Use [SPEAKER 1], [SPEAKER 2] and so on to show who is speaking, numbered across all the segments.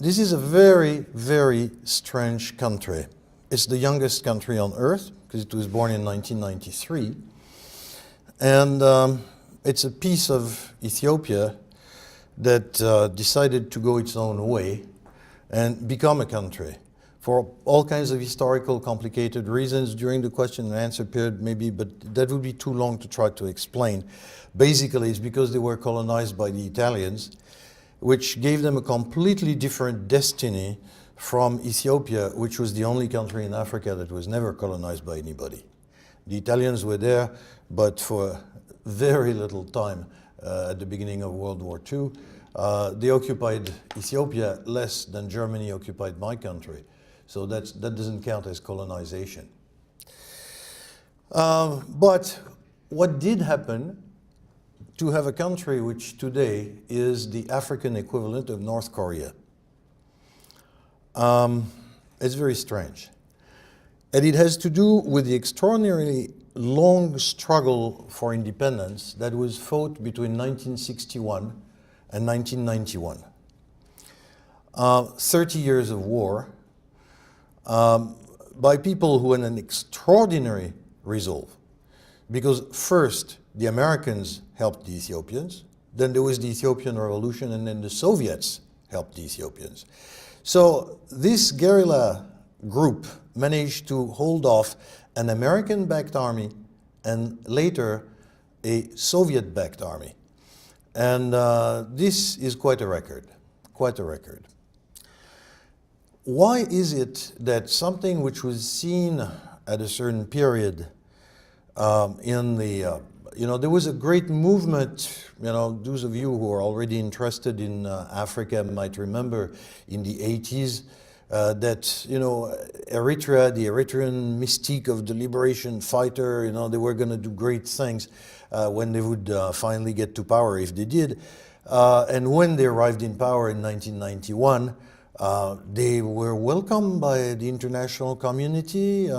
[SPEAKER 1] This is a very, very strange country. It's the youngest country on earth because it was born in 1993. And it's a piece of Ethiopia that decided to go its own way and become a country for all kinds of historical complicated reasons during the question and answer period maybe, but that would be too long to try to explain. Basically, it's because they were colonized by the Italians, which gave them a completely different destiny from Ethiopia, which was the only country in Africa that was never colonized by anybody. The Italians were there, but for very little time at the beginning of World War II. They occupied Ethiopia less than Germany occupied my country. So that doesn't count as colonization. But what did happen to have a country which today is the African equivalent of North Korea? It's very strange. And it has to do with the extraordinarily long struggle for independence that was fought between 1961 and 1991. 30 years of war by people who had an extraordinary resolve. Because first, the Americans helped the Ethiopians, then there was the Ethiopian Revolution, and then the Soviets helped the Ethiopians. So this guerrilla group managed to hold off an American-backed army and later a Soviet-backed army. And this is quite a record, quite a record. Why is it that something which was seen at a certain period there was a great movement, those of you who are already interested in Africa might remember in the 80s that, Eritrea, the Eritrean mystique of the liberation fighter, they were going to do great things when they would finally get to power, if they did. And when they arrived in power in 1991, they were welcomed by the international community.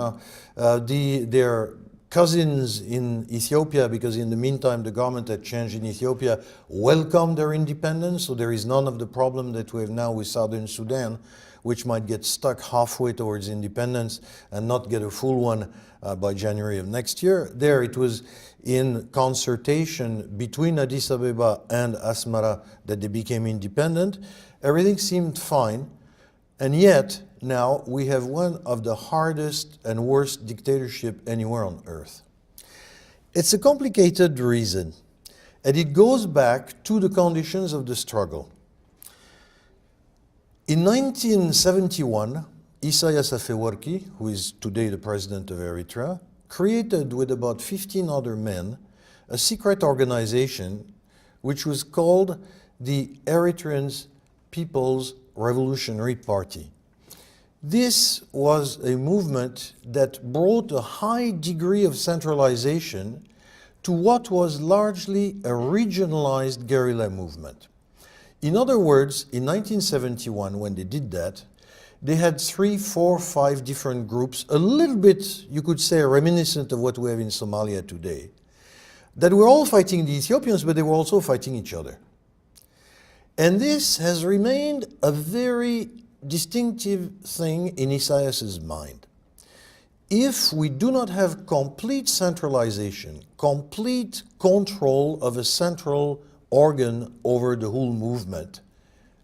[SPEAKER 1] Their cousins in Ethiopia, because in the meantime the government had changed in Ethiopia, welcomed their independence, so there is none of the problem that we have now with Southern Sudan, which might get stuck halfway towards independence and not get a full one by January of next year. There it was in consultation between Addis Ababa and Asmara that they became independent. Everything seemed fine, and yet now we have one of the hardest and worst dictatorship anywhere on earth. It's a complicated reason, and it goes back to the conditions of the struggle. In 1971, Isaias Afewerki, who is today the president of Eritrea, created with about 15 other men a secret organization which was called the Eritrean People's Revolutionary Party. This was a movement that brought a high degree of centralization to what was largely a regionalized guerrilla movement. In other words, in 1971, when they did that, they had 3, 4, 5 different groups, a little bit, you could say, reminiscent of what we have in Somalia today, that were all fighting the Ethiopians, but they were also fighting each other. And this has remained a very distinctive thing in Isaias's mind. If we do not have complete centralization, complete control of a central organ over the whole movement,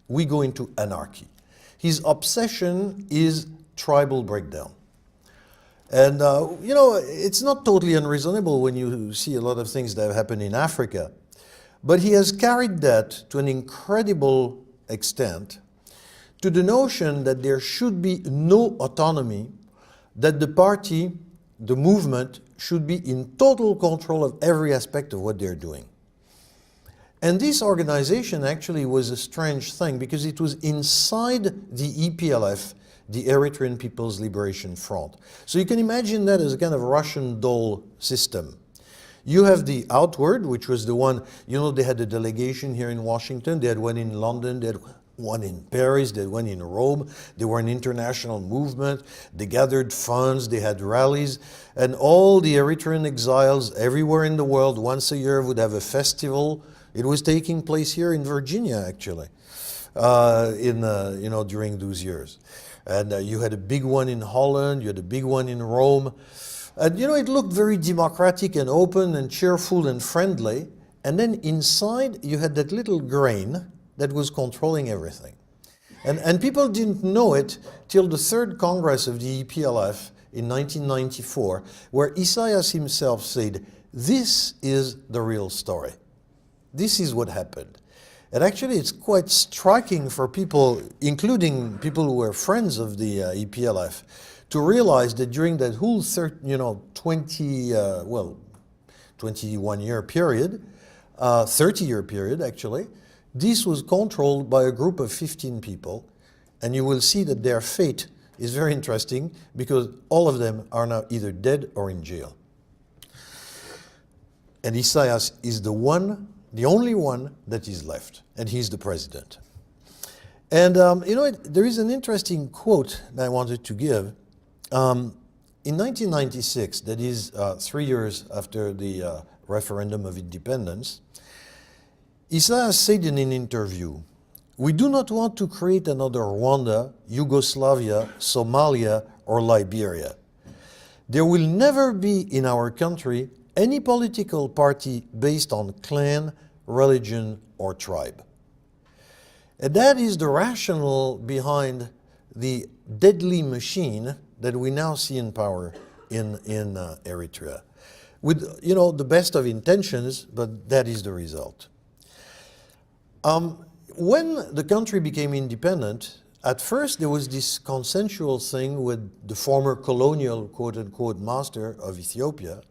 [SPEAKER 1] we go into anarchy. His obsession is tribal breakdown. And, it's not totally unreasonable when you see a lot of things that have happened in Africa, but he has carried that to an incredible extent to the notion that there should be no autonomy, that the party, the movement, should be in total control of every aspect of what they're doing. And this organization actually was a strange thing because it was inside the EPLF, the Eritrean People's Liberation Front. So you can imagine that as a kind of Russian doll system. You have the outward, which was the one, they had a delegation here in Washington, they had one in London, they had one in Paris, they had one in Rome, they were an international movement, they gathered funds, they had rallies, and all the Eritrean exiles everywhere in the world once a year would have a festival. It was taking place here in Virginia, actually. during those years. And you had a big one in Holland, you had a big one in Rome. And it looked very democratic and open and cheerful and friendly. And then inside you had that little grain that was controlling everything. And people didn't know it till the third Congress of the EPLF in 1994, where Isaias himself said, "This is the real story. This is what happened." And actually it's quite striking for people, including people who were friends of the EPLF, to realize that during that whole 21-year period, 30-year period actually, this was controlled by a group of 15 people, and you will see that their fate is very interesting because all of them are now either dead or in jail. And Isaias is the only one that is left, and he's the president. And there is an interesting quote that I wanted to give. In 1996, that is 3 years after the referendum of independence, Isaias said in an interview, "We do not want to create another Rwanda, Yugoslavia, Somalia, or Liberia. There will never be in our country any political party based on clan, religion, or tribe." And that is the rationale behind the deadly machine that we now see in power in Eritrea. With the best of intentions, but that is the result. When the country became independent, at first there was this consensual thing with the former colonial, quote-unquote, master of Ethiopia,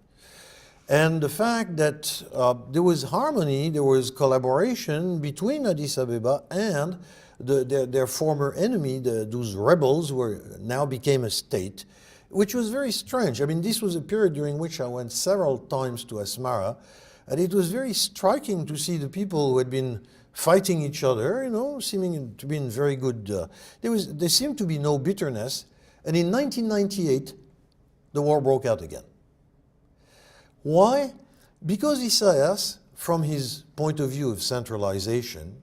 [SPEAKER 1] and the fact that there was harmony, there was collaboration between Addis Ababa and their former enemy, those rebels who now became a state, which was very strange. I mean, this was a period during which I went several times to Asmara, and it was very striking to see the people who had been fighting each other, seeming to be in very good, there seemed to be no bitterness. And in 1998, the war broke out again. Why? Because Isaias, from his point of view of centralization,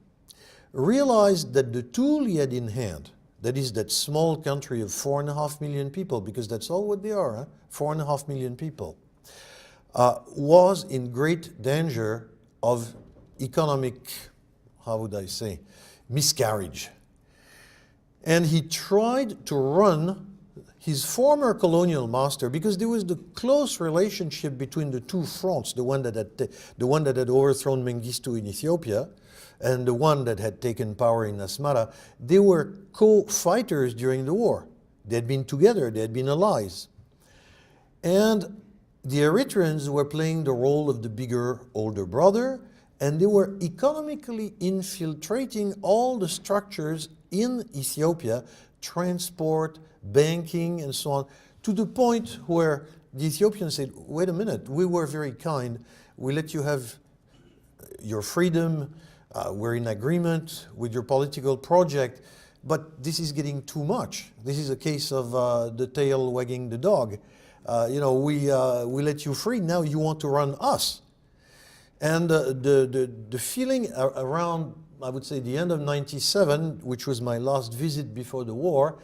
[SPEAKER 1] realized that the tool he had in hand, that is that small country of 4.5 million people, because that's all what they are, 4.5 million people, was in great danger of economic, how would I say, miscarriage. And he tried to run his former colonial master, because there was the close relationship between the two fronts, the one that had overthrown Mengistu in Ethiopia and the one that had taken power in Asmara. They were co-fighters during the war. They had been together, they had been allies. And the Eritreans were playing the role of the bigger, older brother, and they were economically infiltrating all the structures in Ethiopia, transport, banking, and so on, to the point where the Ethiopians said, "Wait a minute, we were very kind, we let you have your freedom, we're in agreement with your political project, but this is getting too much. This is a case of the tail wagging the dog. We let you free, now you want to run us." And the feeling around, I would say, the end of 97, which was my last visit before the war,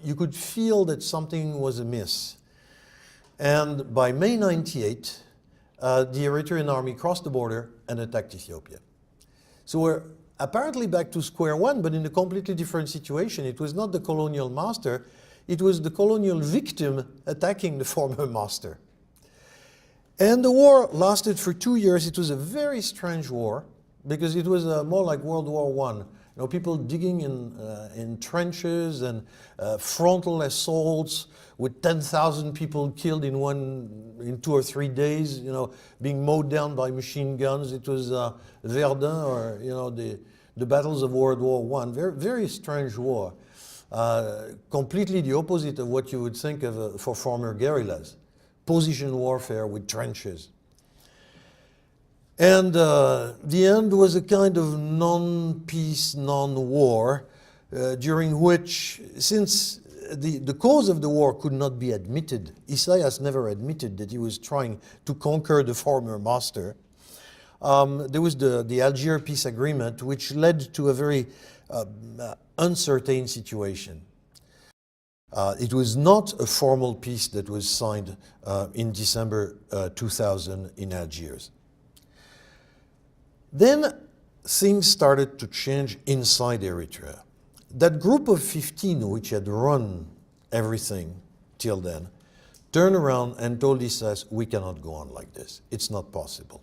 [SPEAKER 1] you could feel that something was amiss. And by May 98, the Eritrean army crossed the border and attacked Ethiopia. So we're apparently back to square one, but in a completely different situation. It was not the colonial master, it was the colonial victim attacking the former master. And the war lasted for 2 years. It was a very strange war, because it was more like World War I. People digging in trenches and frontal assaults with 10,000 people killed in 2 or 3 days, being mowed down by machine guns. It was Verdun, or the battles of World War I. Very, very strange war. Completely the opposite of what you would think of for former guerrillas. Position warfare with trenches. And the end was a kind of non-peace, non-war, during which, since the cause of the war could not be admitted, Isaias never admitted that he was trying to conquer the former master, there was the Algiers peace agreement, which led to a very uncertain situation. It was not a formal peace that was signed in December 2000 in Algiers. Then things started to change inside Eritrea. That group of 15 which had run everything till then turned around and told Isaias, we cannot go on like this. It's not possible.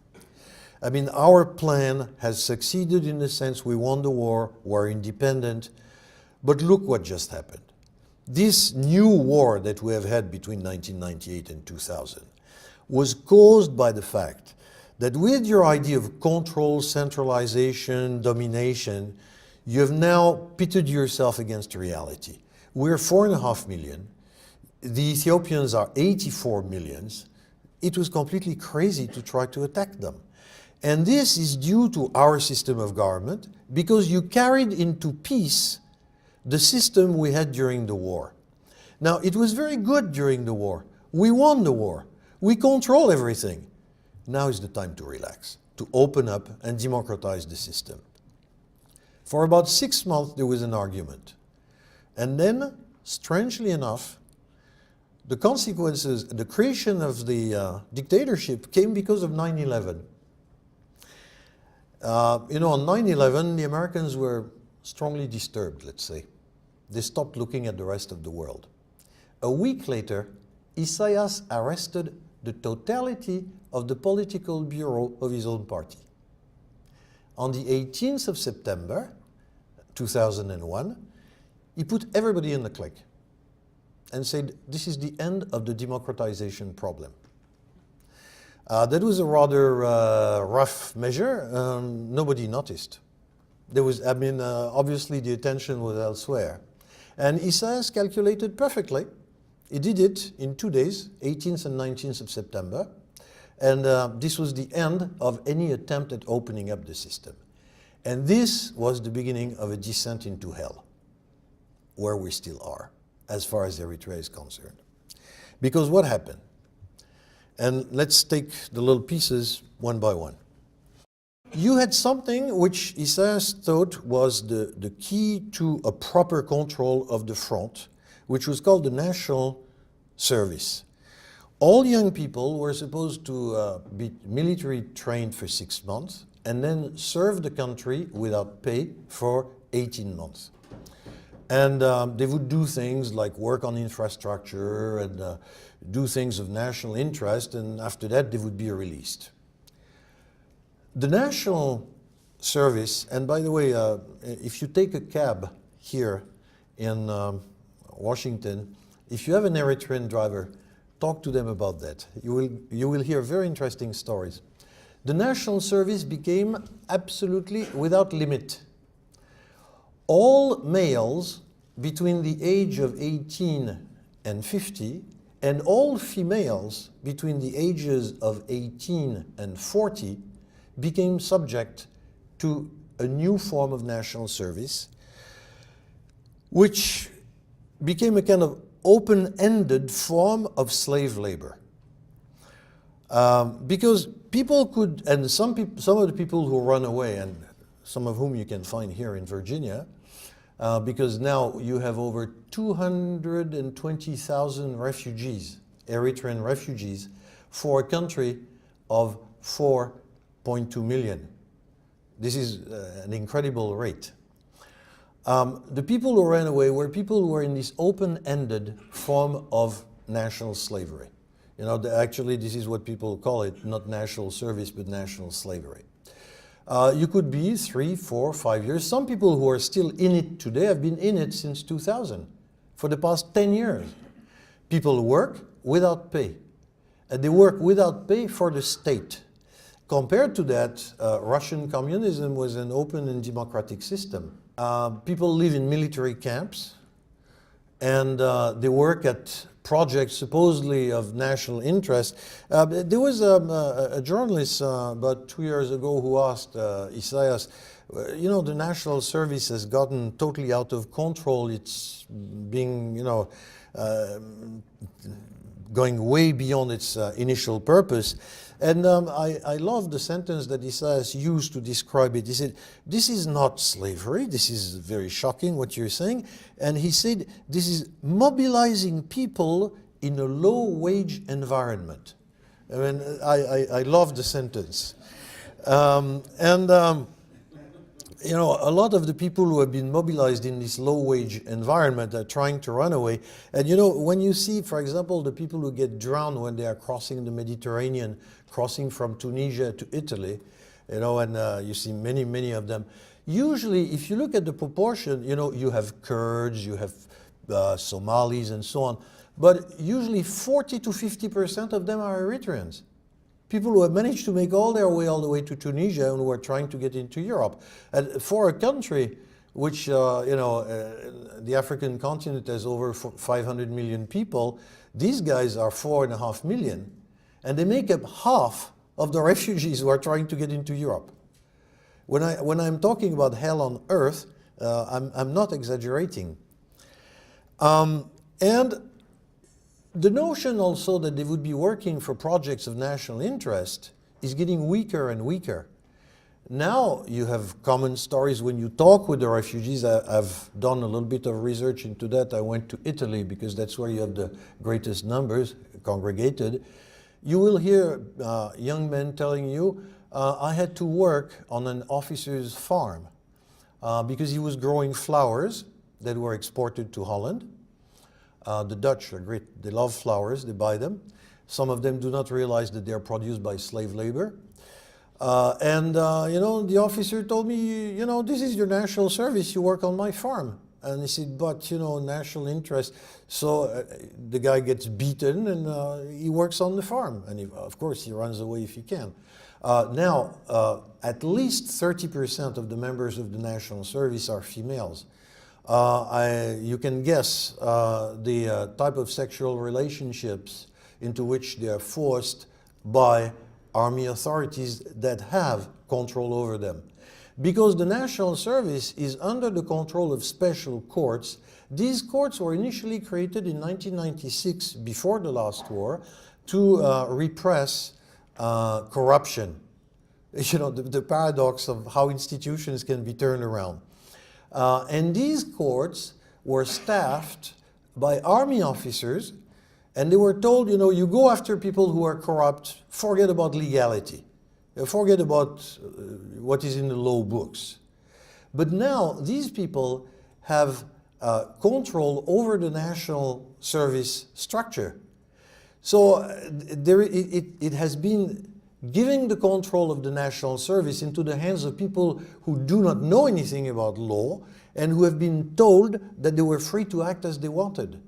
[SPEAKER 1] I mean, our plan has succeeded in the sense we won the war, we're independent, but look what just happened. This new war that we have had between 1998 and 2000 was caused by the fact that with your idea of control, centralization, domination, you have now pitted yourself against reality. We're 4.5 million. The Ethiopians are 84 millions. It was completely crazy to try to attack them. And this is due to our system of government because you carried into peace the system we had during the war. Now, it was very good during the war. We won the war. We control everything. Now is the time to relax, to open up and democratize the system. For about 6 months, there was an argument. And then, strangely enough, the consequences, the creation of the dictatorship came because of 9/11. On 9/11, the Americans were strongly disturbed, let's say. They stopped looking at the rest of the world. A week later, Isaias arrested the totality of the political bureau of his own party. On the 18th of September, 2001, he put everybody in the click and said, this is the end of the democratization problem. That was a rather rough measure. Nobody noticed. There was, obviously the attention was elsewhere. And Isaias calculated perfectly. He did it in 2 days, 18th and 19th of September. And this was the end of any attempt at opening up the system. And this was the beginning of a descent into hell, where we still are, as far as Eritrea is concerned. Because what happened? And let's take the little pieces one by one. You had something which Isaias thought was the key to a proper control of the front, which was called the National Service. All young people were supposed to be military trained for 6 months and then serve the country without pay for 18 months. And they would do things like work on infrastructure and do things of national interest, and after that they would be released. The National Service, and by the way, if you take a cab here in Washington, if you have an Eritrean driver, talk to them about that. You will hear very interesting stories. The National Service became absolutely without limit. All males between the age of 18 and 50 and all females between the ages of 18 and 40 became subject to a new form of national service, which became a kind of open-ended form of slave labor. Because people could, and some of the people who run away, and some of whom you can find here in Virginia, because now you have over 220,000 refugees, Eritrean refugees, for a country of 4.2 million. This is an incredible rate. The people who ran away were people who were in this open-ended form of national slavery. You know, actually this is what people call it, not national service, but national slavery. You could be 3, 4, 5 years. Some people who are still in it today have been in it since 2000, for the past 10 years. People work without pay. And they work without pay for the state. Compared to that, Russian communism was an open and democratic system. People live in military camps, and they work at projects supposedly of national interest. There was a journalist about 2 years ago who asked Isaias, you know, the national service has gotten totally out of control. It's being, going way beyond its initial purpose. And I love the sentence that Isaias used to describe it. He said, this is not slavery. This is very shocking what you're saying. And he said, this is mobilizing people in a low-wage environment. I mean, I love the sentence. You know, a lot of the people who have been mobilized in this low-wage environment are trying to run away. And you know, when you see, for example, the people who get drowned when they are crossing the Mediterranean, crossing from Tunisia to Italy, you know, and you see many, many of them. Usually, if you look at the proportion, you know, you have Kurds, you have Somalis and so on, but usually 40 to 50% of them are Eritreans. People who have managed to make all their way all the way to Tunisia and who are trying to get into Europe. And for a country which, you know, the African continent has over 500 million people, these guys are 4.5 million. And they make up half of the refugees who are trying to get into Europe. When I'm talking about hell on earth, I'm not exaggerating. And the notion also that they would be working for projects of national interest is getting weaker and weaker. Now you have common stories when you talk with the refugees. I've done a little bit of research into that. I went to Italy because that's where you have the greatest numbers congregated. You will hear young men telling you, I had to work on an officer's farm because he was growing flowers that were exported to Holland. The Dutch are great. They love flowers. They buy them. Some of them do not realize that they are produced by slave labor. You know, the officer told me, you know, this is your national service. You work on my farm. And he said, but, you know, national interest. So the guy gets beaten and he works on the farm. And of course, he runs away if he can. Now, at least 30% of the members of the national service are females. You can guess the type of sexual relationships into which they are forced by army authorities that have control over them. Because the national service is under the control of special courts. These courts were initially created in 1996, before the last war, to repress corruption. You know, the paradox of how institutions can be turned around. And these courts were staffed by army officers, and they were told, you know, you go after people who are corrupt, forget about legality, forget about what is in the law books. But now these people have control over the national service structure. So it has been giving the control of the national service into the hands of people who do not know anything about law and who have been told that they were free to act as they wanted.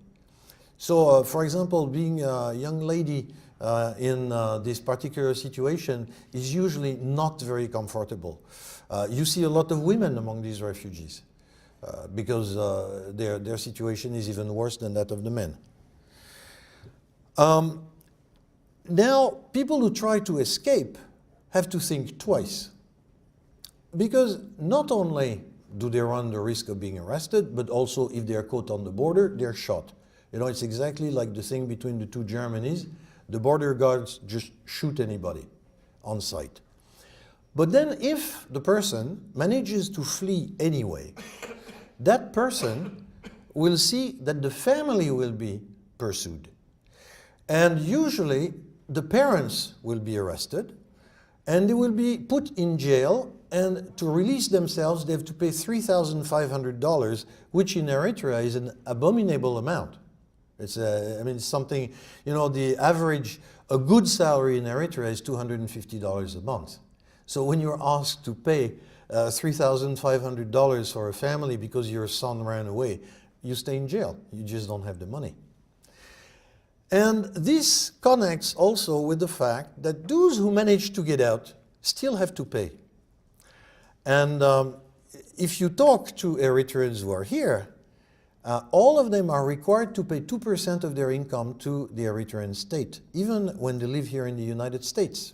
[SPEAKER 1] So, for example, being a young lady in this particular situation is usually not very comfortable. You see a lot of women among these refugees because their situation is even worse than that of the men. Now, people who try to escape have to think twice, because not only do they run the risk of being arrested, but also if they are caught on the border, they're shot. You know, it's exactly like the thing between the two Germanys. The border guards just shoot anybody on sight. But then if the person manages to flee anyway, that person will see that the family will be pursued. And usually the parents will be arrested and they will be put in jail, and to release themselves they have to pay $3,500, which in Eritrea is an abominable amount. It's I mean, it's something, you know, the average, a good salary in Eritrea is $250 a month. So when you're asked to pay $3,500 for a family because your son ran away, you stay in jail. You just don't have the money. And this connects also with the fact that those who manage to get out still have to pay. And if you talk to Eritreans who are here, all of them are required to pay 2% of their income to the Eritrean state, even when they live here in the United States,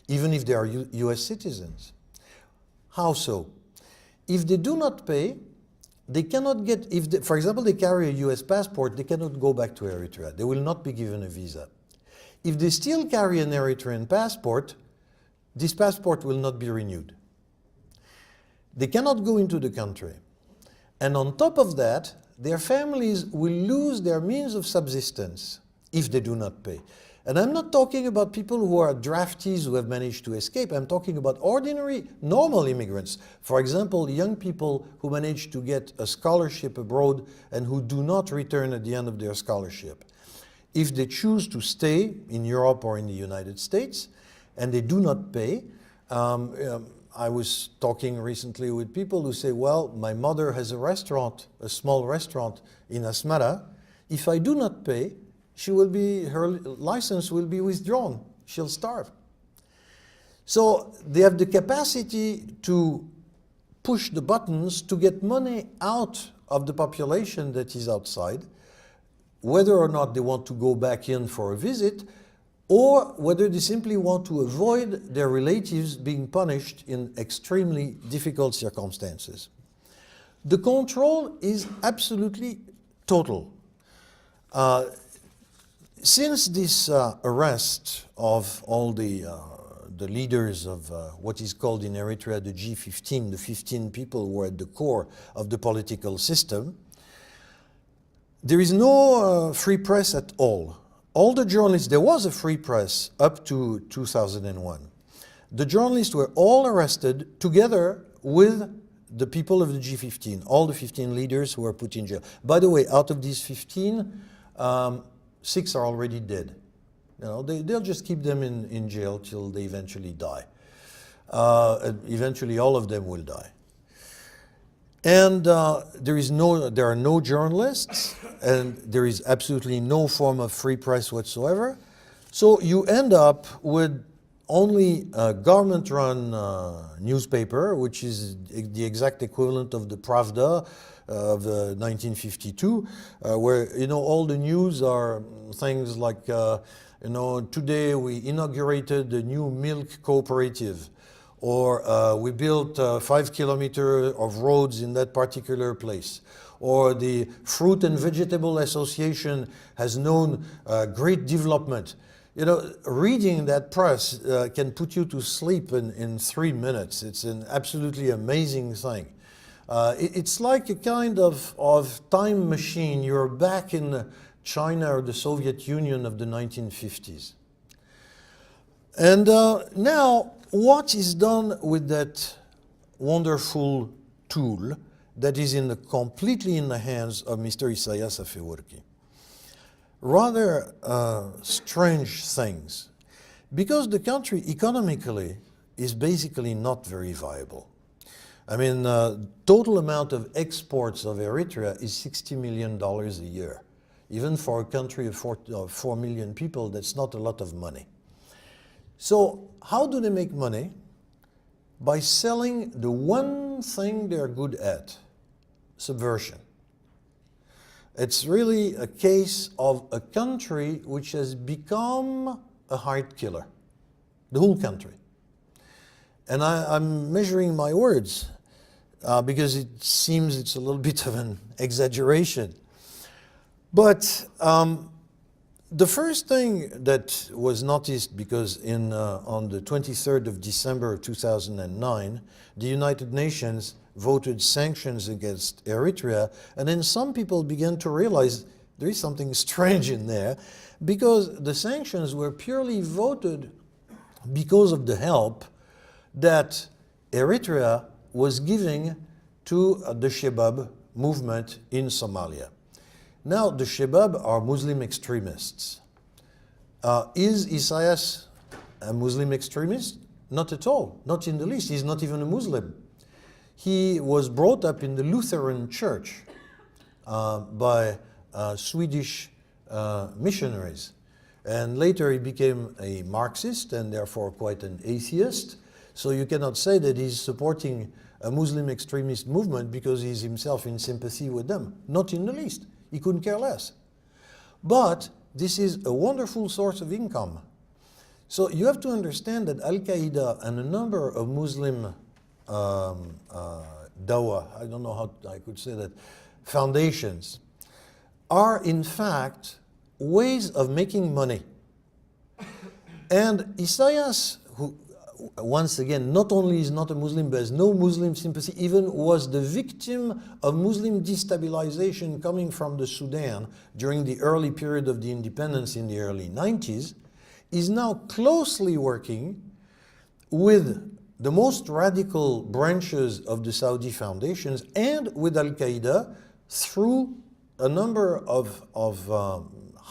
[SPEAKER 1] even if they are US citizens. How so? If they do not pay, they cannot get, for example, they carry a US passport, they cannot go back to Eritrea. They will not be given a visa. if they still carry an Eritrean passport, this passport will not be renewed. They cannot go into the country. And on top of that, their families will lose their means of subsistence if they do not pay. And I'm not talking about people who are draftees who have managed to escape. I'm talking about ordinary, normal immigrants. For example, young people who manage to get a scholarship abroad and who do not return at the end of their scholarship. If they choose to stay in Europe or in the United States and they do not pay, I was talking recently with people who say, well, my mother has a restaurant, a small restaurant in Asmara. If I do not pay, her license will be withdrawn. She'll starve. So they have the capacity to push the buttons to get money out of the population that is outside, whether or not they want to go back in for a visit, or whether they simply want to avoid their relatives being punished in extremely difficult circumstances. The control is absolutely total. Since this arrest of all the leaders of what is called in Eritrea the G15, the 15 people who are at the core of the political system, there is no free press at all. All the journalists, there was a free press up to 2001. The journalists were all arrested together with the people of the G15, all the 15 leaders who were put in jail. By the way, out of these 15, 6 are already dead. You know, they'll just keep them in jail till they eventually die. Eventually all of them will die. And there are no journalists, and there is absolutely no form of free press whatsoever. So you end up with only a government-run newspaper, which is the exact equivalent of the Pravda of 1952, where all the news are things like today we inaugurated a new milk cooperative, or we built 5 kilometers of roads in that particular place, or the Fruit and Vegetable Association has known great development. Reading that press can put you to sleep in 3 minutes. It's an absolutely amazing thing. It's like a kind of time machine. You're back in China or the Soviet Union of the 1950s. And now, what is done with that wonderful tool that is completely in the hands of Mr. Isaias Afewerki? Rather strange things, because the country economically is basically not very viable. I mean, total amount of exports of Eritrea is $60 million a year. Even for a country of 4 million people, that's not a lot of money. So how do they make money? By selling the one thing they're good at, subversion. It's really a case of a country which has become a heart killer, the whole country. And I'm measuring my words because it seems it's a little bit of an exaggeration. But the first thing that was noticed, because on the 23rd of December of 2009, the United Nations voted sanctions against Eritrea, and then some people began to realize there is something strange in there, because the sanctions were purely voted because of the help that Eritrea was giving to the Shabab movement in Somalia. Now, the Shabab are Muslim extremists. Is Isaias a Muslim extremist? Not at all, not in the least. He's not even a Muslim. He was brought up in the Lutheran Church by Swedish missionaries. And later he became a Marxist and therefore quite an atheist. So you cannot say that he's supporting a Muslim extremist movement because he's himself in sympathy with them. Not in the least. He couldn't care less. But this is a wonderful source of income. So you have to understand that Al-Qaeda and a number of Muslim dawah, I don't know how I could say that, foundations, are in fact ways of making money. And Isaias, who once again not only is not a Muslim but has no Muslim sympathy, even was the victim of Muslim destabilization coming from the Sudan during the early period of the independence in the early 90s, is now closely working with the most radical branches of the Saudi foundations and with Al-Qaeda through a number of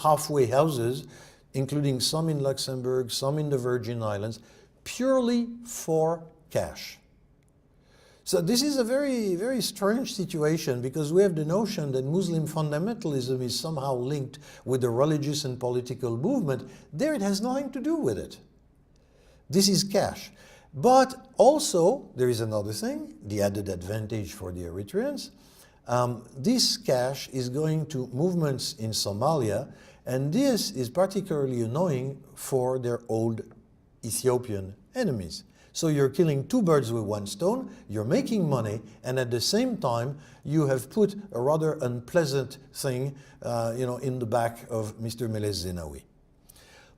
[SPEAKER 1] halfway houses, including some in Luxembourg, some in the Virgin Islands, purely for cash. So this is a very, very strange situation, because we have the notion that Muslim fundamentalism is somehow linked with the religious and political movement. There it has nothing to do with it. This is cash. But also, there is another thing, the added advantage for the Eritreans. This cash is going to movements in Somalia, and this is particularly annoying for their old Ethiopian enemies. So you're killing two birds with one stone, you're making money, and at the same time you have put a rather unpleasant thing in the back of Mr. Meles Zenawi.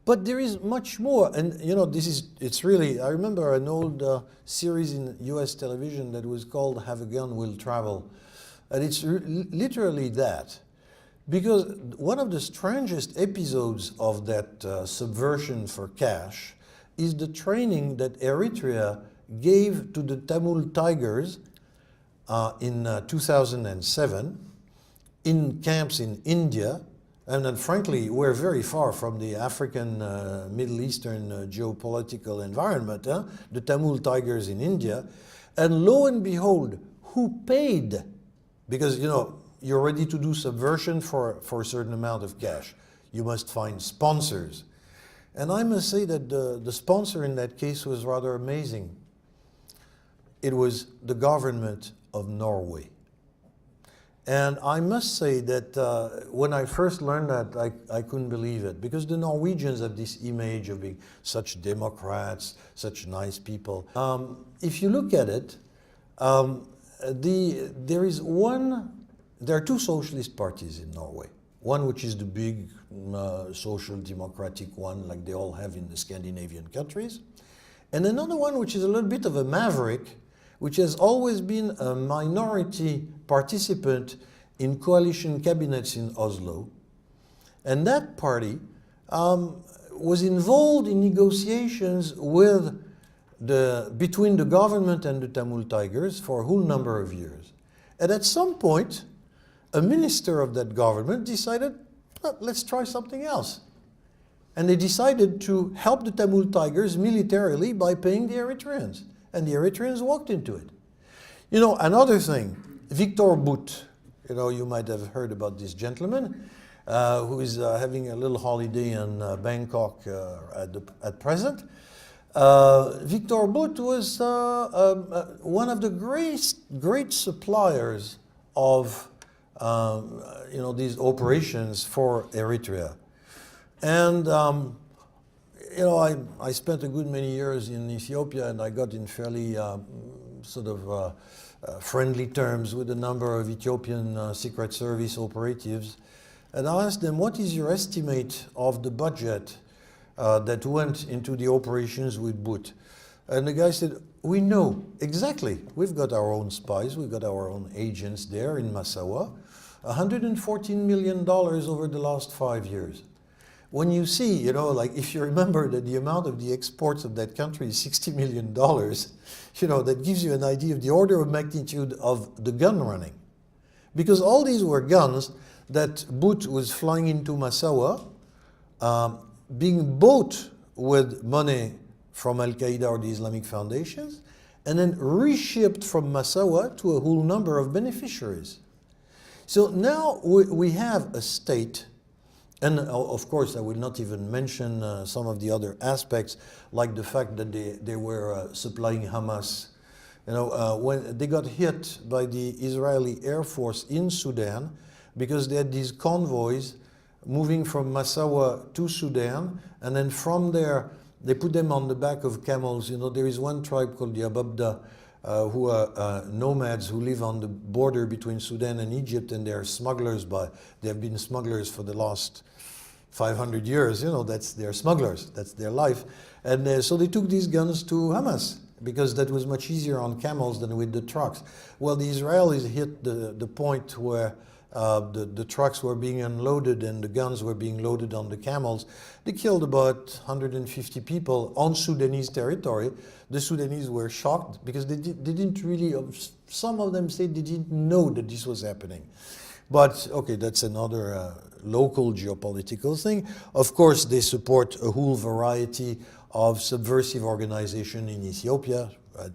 [SPEAKER 1] But there is much more, and it's really, I remember an old series in US television that was called Have a Gun, Will Travel, and it's literally that. Because one of the strangest episodes of that subversion for cash is the training that Eritrea gave to the Tamil Tigers in 2007 in camps in India. And then, frankly, we're very far from the African, Middle Eastern geopolitical environment, the Tamil Tigers in India. And lo and behold, who paid? Because, you're ready to do subversion for a certain amount of cash. You must find sponsors. And I must say that the sponsor in that case was rather amazing. It was the government of Norway. And I must say that when I first learned that, I couldn't believe it, because the Norwegians have this image of being such democrats, such nice people. If you look at it, there are two socialist parties in Norway. One which is the big social democratic one, like they all have in the Scandinavian countries. And another one which is a little bit of a maverick, which has always been a minority participant in coalition cabinets in Oslo. And that party was involved in negotiations between the government and the Tamil Tigers for a whole number of years. And at some point, a minister of that government decided, let's try something else. And they decided to help the Tamil Tigers militarily by paying the Eritreans. And the Eritreans walked into it. Another thing, Victor Bout, you might have heard about this gentleman who is having a little holiday in Bangkok at present. Victor Bout was one of the great suppliers of these operations for Eritrea. And I spent a good many years in Ethiopia, and I got in fairly friendly terms with a number of Ethiopian Secret Service operatives. And I asked them, what is your estimate of the budget that went into the operations with Bout? And the guy said, we know exactly. We've got our own spies, we've got our own agents there in Massawa. $114 million over the last 5 years. When you see, if you remember that the amount of the exports of that country is $60 million, that gives you an idea of the order of magnitude of the gun running. Because all these were guns that Bout was flying into Massawa, being bought with money from Al-Qaeda or the Islamic foundations, and then reshipped from Massawa to a whole number of beneficiaries. So now we have a state, and of course I will not even mention some of the other aspects, like the fact that they were supplying Hamas. When they got hit by the Israeli Air Force in Sudan, because they had these convoys moving from Massawa to Sudan, and then from there they put them on the back of camels. There is one tribe called the Ababda, who are nomads who live on the border between Sudan and Egypt, and they are smugglers. They have been smugglers for the last 500 years, you know, that's their smugglers, that's their life. And so they took these guns to Hamas because that was much easier on camels than with the trucks. Well, the Israelis hit the point where the trucks were being unloaded and the guns were being loaded on the camels. They killed about 150 people on Sudanese territory. The Sudanese were shocked because they didn't really, some of them said they didn't know that this was happening. But, okay, that's another local geopolitical thing. Of course, they support a whole variety of subversive organization in Ethiopia.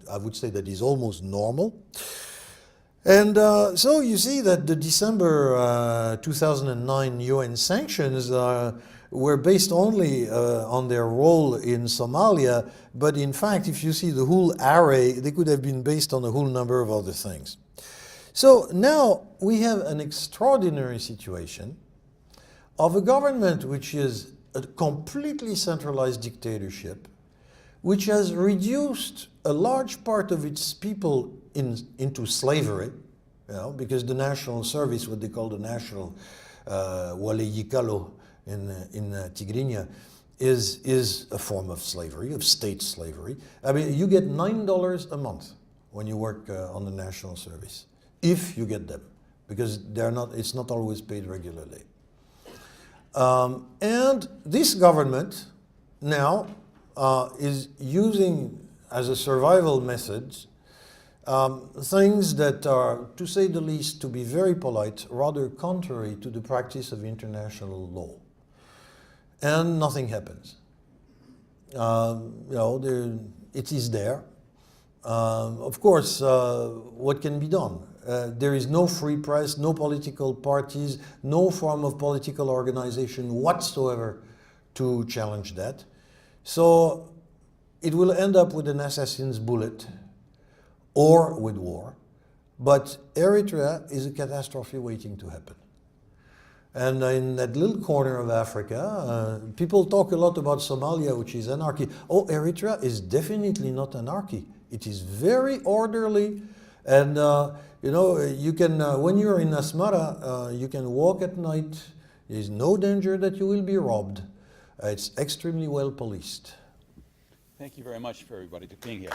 [SPEAKER 1] I would say that is almost normal. And so you see that the December 2009 UN sanctions were based only on their role in Somalia, but in fact, if you see the whole array, they could have been based on a whole number of other things. So now we have an extraordinary situation of a government which is a completely centralized dictatorship, which has reduced a large part of its people into slavery, you know, because the national service, what they call the national wale yikalo in Tigrinya, is a form of slavery, of state slavery. I mean, you get $9 a month when you work on the national service, if you get them, because it's not always paid regularly. And this government now is using as a survival method things that are, to say the least, to be very polite, rather contrary to the practice of international law. And nothing happens. You know, it is there. Of course, what can be done? There is no free press, no political parties, no form of political organization whatsoever to challenge that. So it will end up with an assassin's bullet or with war. But Eritrea is a catastrophe waiting to happen. And in that little corner of Africa, people talk a lot about Somalia, which is anarchy. Oh, Eritrea is definitely not anarchy. It is very orderly. And, you know, you can, when you're in Asmara, you can walk at night. There's no danger that you will be robbed. It's extremely well policed.
[SPEAKER 2] Thank you very much for everybody for being here.